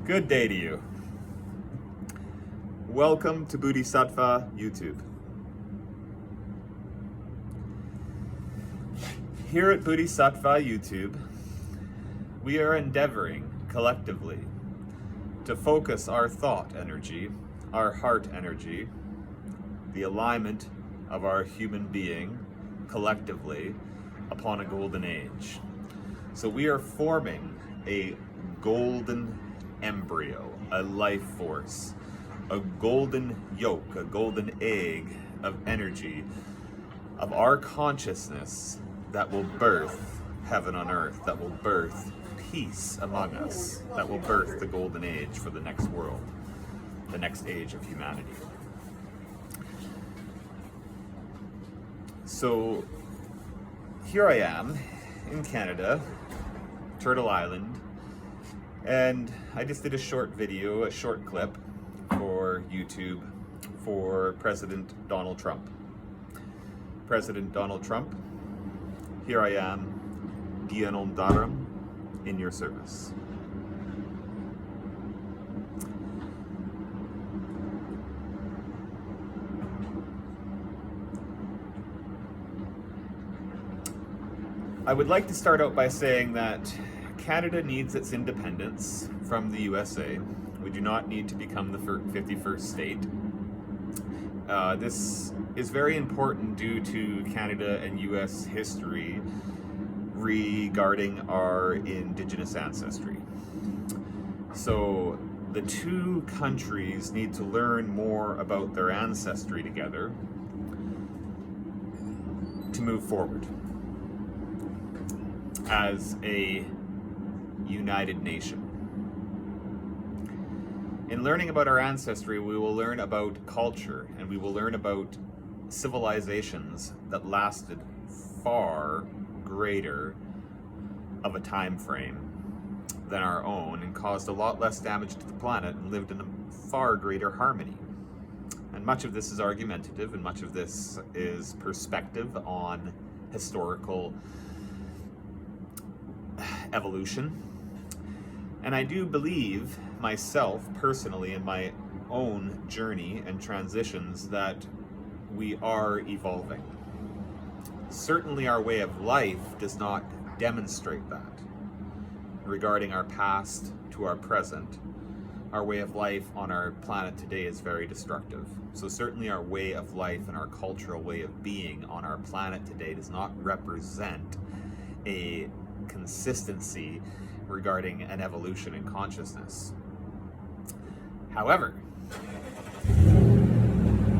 Good day to you. Welcome to BodhisattvaYouTube. Here at BodhisattvaYouTube, we are endeavoring collectively to focus our thought energy, our heart energy, the alignment of our human being collectively upon a golden age. So we are forming a golden embryo, a life force, a golden yolk, a golden egg of energy of our consciousness that will birth heaven on earth, that will birth peace among us, that will birth the golden age for the next world, the next age of humanity. So here I am in Canada, Turtle Island, and I just did a short video, a short clip for YouTube for President Donald Trump. President Donald Trump, here I am, Dianom Daram, in your service. I would like to start out by saying that Canada needs its independence from the USA. We do not need to become the 51st state. This is very important due to Canada and US history regarding our Indigenous ancestry. So the two countries need to learn more about their ancestry together to move forward as a united nation. In learning about our ancestry, we will learn about culture, and we will learn about civilizations that lasted far greater of a time frame than our own and caused a lot less damage to the planet and lived in a far greater harmony. And much of this is argumentative, and much of this is perspective on historical evolution. And I do believe myself personally in my own journey and transitions that we are evolving. Certainly our way of life does not demonstrate that. Regarding our past to our present, our way of life on our planet today is very destructive. So certainly our way of life and our cultural way of being on our planet today does not represent a consistency regarding an evolution in consciousness. However,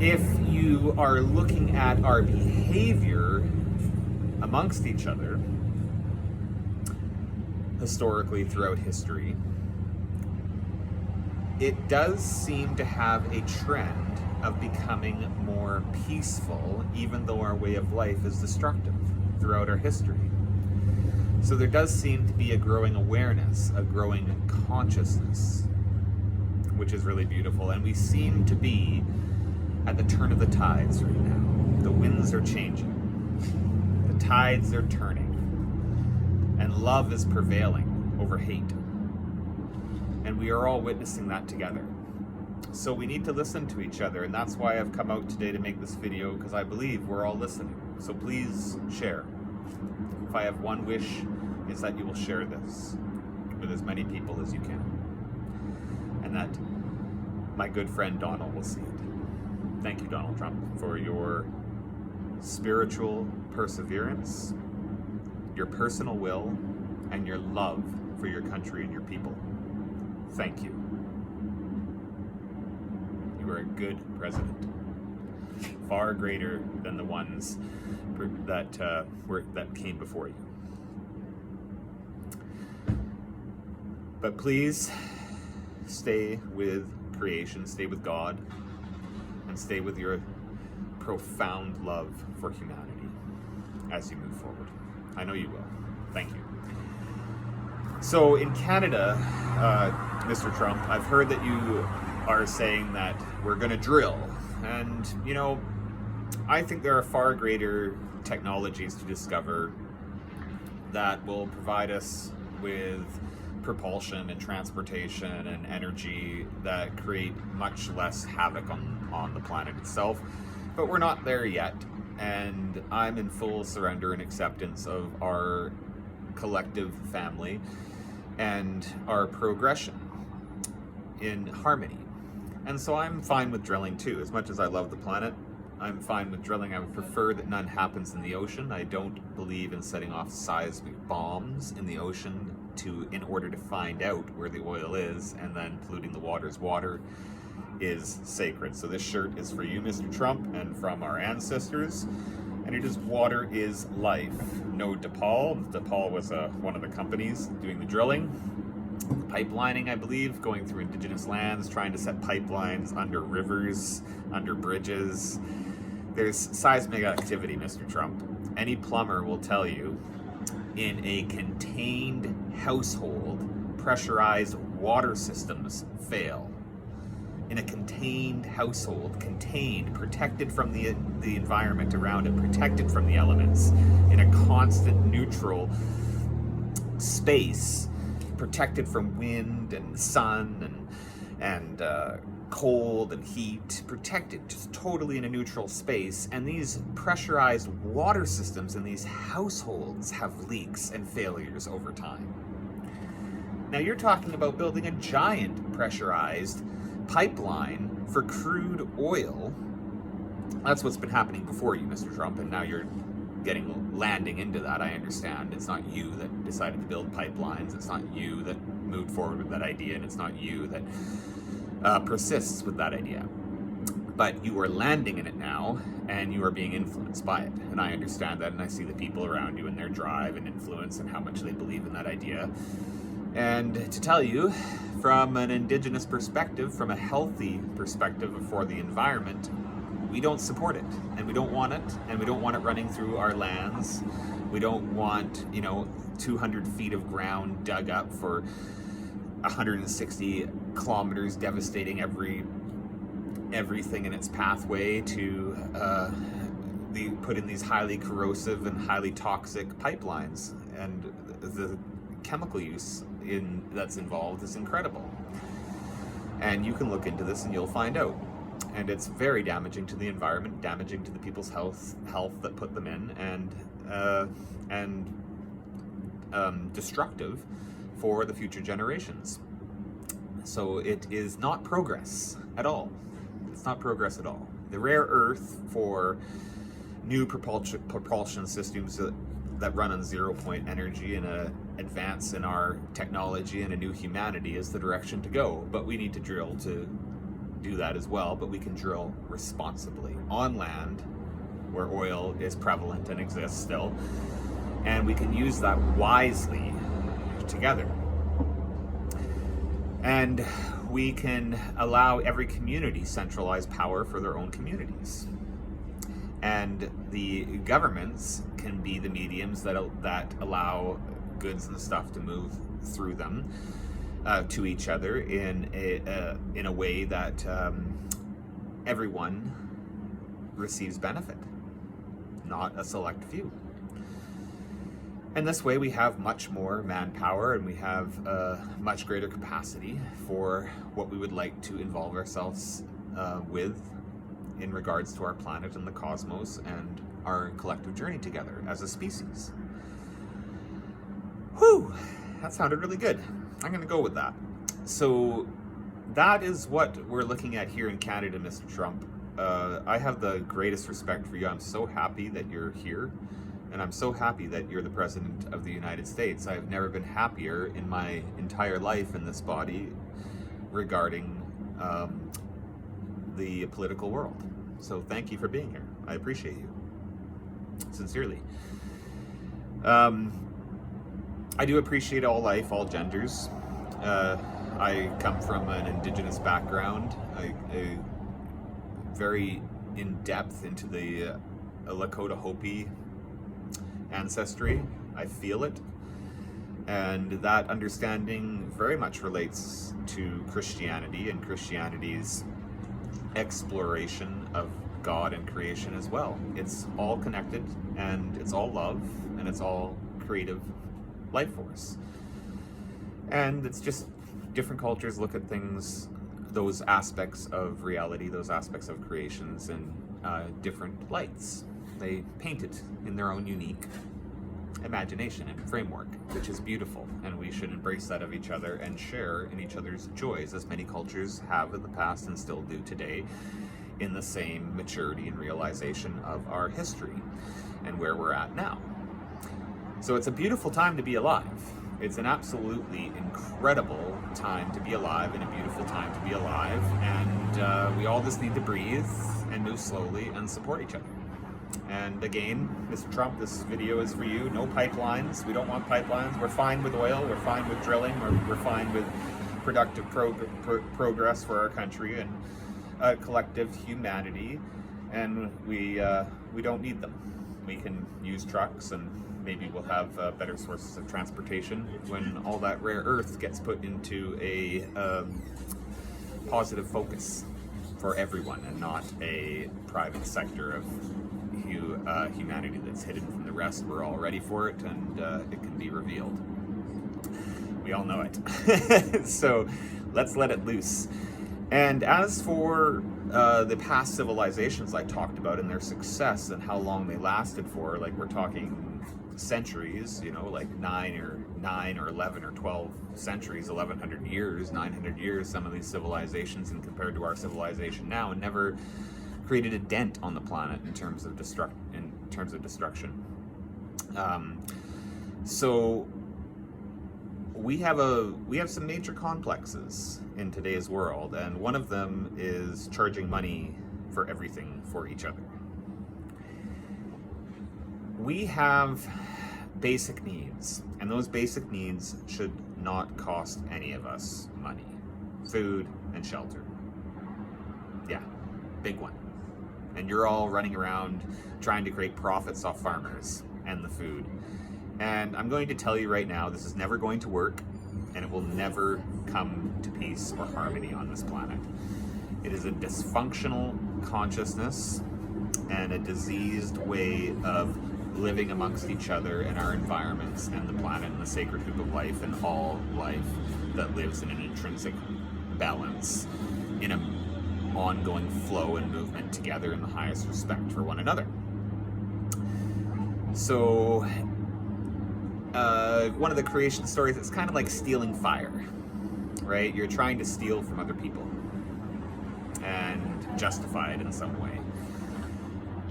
if you are looking at our behavior amongst each other historically throughout history, it does seem to have a trend of becoming more peaceful, even though our way of life is destructive throughout our history. So there does seem to be a growing awareness, a growing consciousness, which is really beautiful. And we seem to be at the turn of the tides right now. The winds are changing. The tides are turning. And love is prevailing over hate. And we are all witnessing that together. So we need to listen to each other. And that's why I've come out today to make this video, because I believe we're all listening. So please share. If I have one wish, is that you will share this with as many people as you can, and that my good friend Donald will see it. Thank you, Donald Trump, for your spiritual perseverance, your personal will, and your love for your country and your people. Thank you. You are a good president, far greater than the ones that came before you. But please stay with creation, stay with God, and stay with your profound love for humanity as you move forward. I know you will. Thank you. So in Canada, Mr. Trump, I've heard that you are saying that we're going to drill. And, you know, I think there are far greater technologies to discover that will provide us with propulsion and transportation and energy that create much less havoc on the planet itself. But we're not there yet, and I'm in full surrender and acceptance of our collective family and our progression in harmony. And so I'm fine with drilling too. As much as I love the planet, I'm fine with drilling. I would prefer that none happens in the ocean. I don't believe in setting off seismic bombs in the ocean in order to find out where the oil is, and then polluting the waters. Water is sacred. So this shirt is for you, Mr. Trump, and from our ancestors. And it is water is life. No DePaul. DePaul was one of the companies doing the drilling. Pipelining, I believe, going through indigenous lands, trying to set pipelines under rivers, under bridges. There's seismic activity, Mr. Trump. Any plumber will tell you, in a contained household, pressurized water systems fail. In a contained household, contained, protected from the environment around it, protected from the elements, in a constant neutral space, protected from wind and sun and cold and heat, protected, just totally in a neutral space. And these pressurized water systems in these households have leaks and failures over time. Now you're talking about building a giant pressurized pipeline for crude oil. That's what's been happening before you, Mr. Trump, and now you're landing into that. I understand it's not you that decided to build pipelines, it's not you that moved forward with that idea, and it's not you that persists with that idea. But you are landing in it now, and you are being influenced by it. And I understand that, and I see the people around you and their drive and influence and how much they believe in that idea. And to tell you, from an indigenous perspective, from a healthy perspective for the environment, we don't support it, and we don't want it, and we don't want it running through our lands. We don't want, 200 feet of ground dug up for 160 kilometers, devastating everything in its pathway to put in these highly corrosive and highly toxic pipelines. And the chemical use that's involved is incredible. And you can look into this and you'll find out. And it's very damaging to the environment, damaging to the people's health that put them in, and destructive for the future generations. So it is not progress at all. It's not progress at all. The rare earth for new propulsion systems that run on zero-point energy and an advance in our technology and a new humanity is the direction to go. But we need to drill to do that as well, but we can drill responsibly on land where oil is prevalent and exists still, and we can use that wisely together. And we can allow every community centralized power for their own communities. And the governments can be the mediums that allow goods and stuff to move through them to each other in a way that everyone receives benefit, not a select few. And this way we have much more manpower, and we have a much greater capacity for what we would like to involve ourselves with in regards to our planet and the cosmos and our collective journey together as a species. Whew, that sounded really good. I'm going to go with that. So that is what we're looking at here in Canada, Mr. Trump. I have the greatest respect for you. I'm so happy that you're here, and I'm so happy that you're the President of the United States. I've never been happier in my entire life in this body regarding the political world. So thank you for being here. I appreciate you. Sincerely. I do appreciate all life, all genders. I come from an indigenous background, a very in-depth into the Lakota Hopi ancestry. I feel it. And that understanding very much relates to Christianity and Christianity's exploration of God and creation as well. It's all connected, and it's all love, and it's all creative life force. And it's just different cultures look at things, those aspects of reality, those aspects of creations in different lights. They paint it in their own unique imagination and framework, which is beautiful, and we should embrace that of each other and share in each other's joys, as many cultures have in the past and still do today, in the same maturity and realization of our history and where we're at now. So it's a beautiful time to be alive. It's an absolutely incredible time to be alive and a beautiful time to be alive, and we all just need to breathe and move slowly and support each other. And again, Mr. Trump, this video is for you. No pipelines. We don't want pipelines. We're fine with oil. We're fine with drilling. We're fine with productive progress for our country and collective humanity. And we don't need them. We can use trucks, and maybe we'll have better sources of transportation when all that rare earth gets put into a positive focus for everyone, and not a private sector of humanity that's hidden from the rest. We're all ready for it, and it can be revealed. We all know it. So let's let it loose. And as for the past civilizations I talked about and their success and how long they lasted for, like we're talking centuries, you know, like 9 or 11 or 12 centuries, 1100 years, 900 years, some of these civilizations, and compared to our civilization now, and never created a dent on the planet in terms of destruction. So we have some major complexes in today's world, and one of them is charging money for everything for each other. We have basic needs, and those basic needs should not cost any of us money. Food and shelter. Yeah, big one. And you're all running around trying to create profits off farmers and the food. And I'm going to tell you right now, this is never going to work, and it will never come to peace or harmony on this planet. It is a dysfunctional consciousness and a diseased way of living amongst each other and our environments and the planet and the sacred hoop of life and all life that lives in an intrinsic balance, in an ongoing flow and movement together in the highest respect for one another. So one of the creation stories, it's kind of like stealing fire, right? You're trying to steal from other people and justify it in some way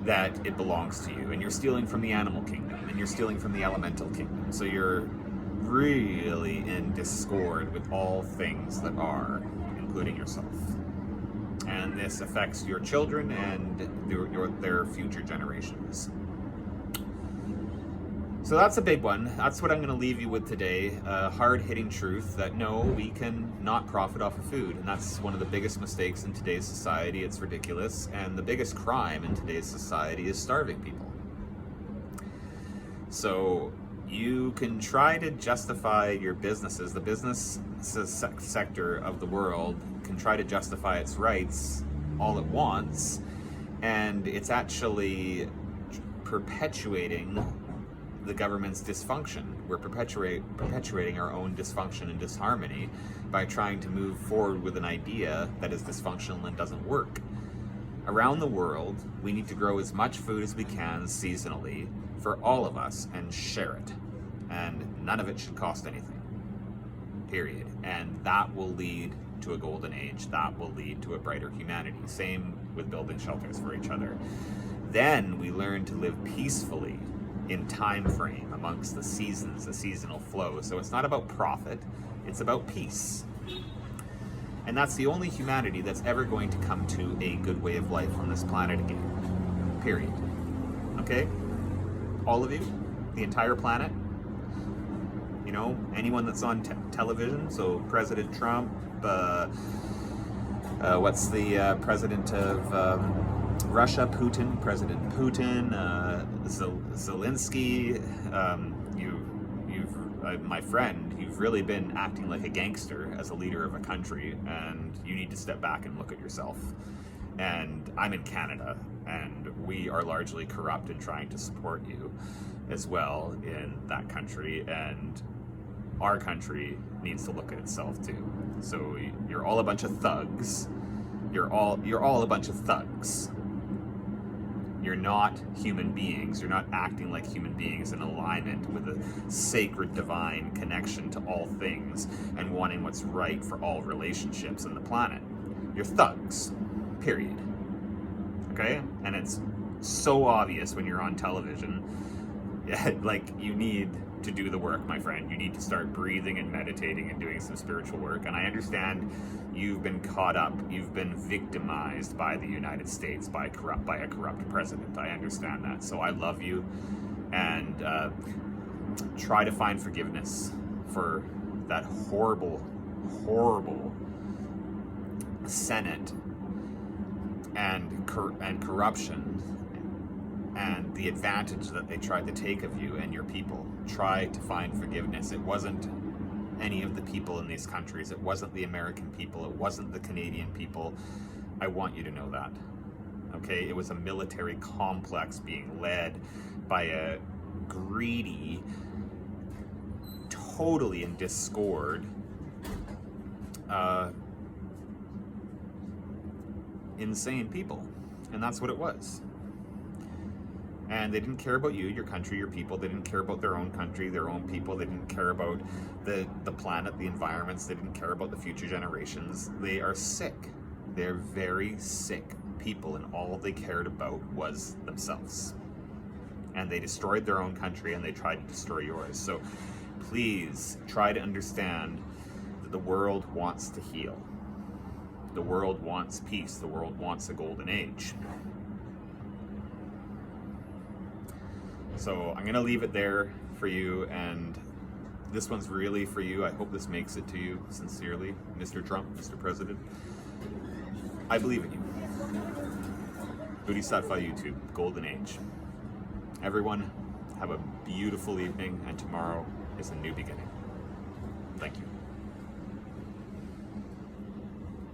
that it belongs to you, and you're stealing from the animal kingdom, and you're stealing from the elemental kingdom. So you're really in discord with all things that are, including yourself. And this affects your children and their future generations. So that's a big one. That's what I'm going to leave you with today. A hard-hitting truth that no, we can not profit off of food. And that's one of the biggest mistakes in today's society. It's ridiculous. And the biggest crime in today's society is starving people. So you can try to justify your businesses. The business sector of the world can try to justify its rights all it wants. And it's actually perpetuating the government's dysfunction. We're perpetuating our own dysfunction and disharmony by trying to move forward with an idea that is dysfunctional and doesn't work. Around the world, we need to grow as much food as we can seasonally for all of us and share it. And none of it should cost anything. Period. And that will lead to a golden age. That will lead to a brighter humanity. Same with building shelters for each other. Then we learn to live peacefully in time frame amongst the seasons, the seasonal flow. So it's not about profit, it's about peace. And that's the only humanity that's ever going to come to a good way of life on this planet again. Period. Okay? All of you, the entire planet, you know, anyone that's on television, so President Trump, what's the president of Russia, President Putin, Zelensky, my friend, you've really been acting like a gangster as a leader of a country, and you need to step back and look at yourself. And I'm in Canada, and we are largely corrupt in trying to support you as well in that country, and our country needs to look at itself too. So you're all a bunch of thugs. You're all a bunch of thugs. You're not human beings. You're not acting like human beings in alignment with a sacred divine connection to all things and wanting what's right for all relationships on the planet. You're thugs, period. Okay? And it's so obvious when you're on television. Like, you need to do the work, my friend. You need to start breathing and meditating and doing some spiritual work. And I understand you've been caught up, you've been victimized by the United States, by a corrupt president. I understand that. So I love you, and try to find forgiveness for that horrible Senate and corruption and the advantage that they tried to take of you and your people. Try to find forgiveness. It wasn't any of the people in these countries. It wasn't the American people. It wasn't the Canadian people. I want you to know that. Okay? It was a military complex being led by a greedy, totally in discord, insane people. And that's what it was. And they didn't care about you, your country, your people. They didn't care about their own country, their own people. They didn't care about the planet, the environments. They didn't care about the future generations. They are sick. They're very sick people, and all they cared about was themselves. And they destroyed their own country, and they tried to destroy yours. So please try to understand that the world wants to heal. The world wants peace. The world wants a golden age. So I'm going to leave it there for you, and this one's really for you. I hope this makes it to you, sincerely, Mr. Trump, Mr. President. I believe in you. BodhisattvaYouTube, Golden Age. Everyone, have a beautiful evening, and tomorrow is a new beginning. Thank you.